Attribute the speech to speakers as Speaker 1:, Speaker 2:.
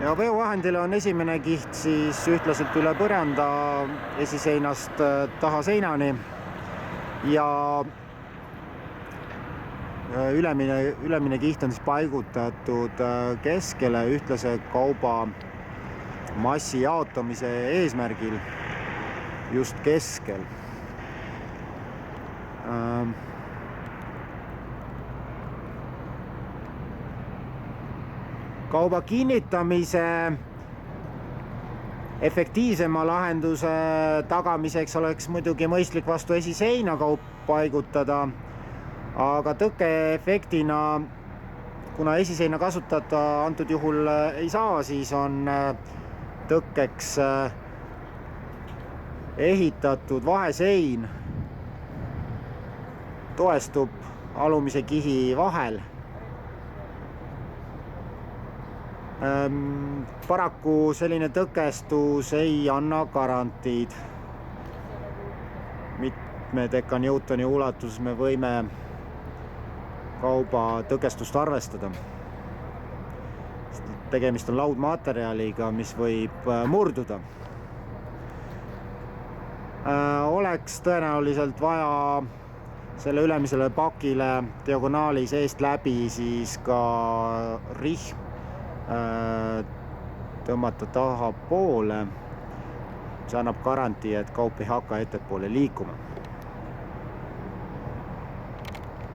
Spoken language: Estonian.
Speaker 1: Ja veovahendile on esimene kiht siis ühtlaselt üle põranda esiseinast tahaseinani ja ülemine kiht on siis paigutatud keskele ühtlase kauba massi jaotamise eesmärgil just keskel. Kauba kinnitamise efektiivsema lahenduse tagamiseks oleks muidugi mõistlik vastu esiseina kaup paigutada, aga tõkkeefektina, kuna esiseina kasutada antud juhul ei saa, siis on tõkkeks ehitatud vahesein, toestub alumise kihi vahel. Paraku selline tõkestus ei anna garantiid. Mitme dekanewtoni ulatuses me võime kauba tõkestust arvestada. Tegemist on laudmaterjaliga, mis võib murduda. Oleks tõenäoliselt vaja selle ülemisele pakile diagonaali seest läbi siis ka rihm tõmmata taha poole. See annab garantii, et kaup ei hakka ettepoole liikuma.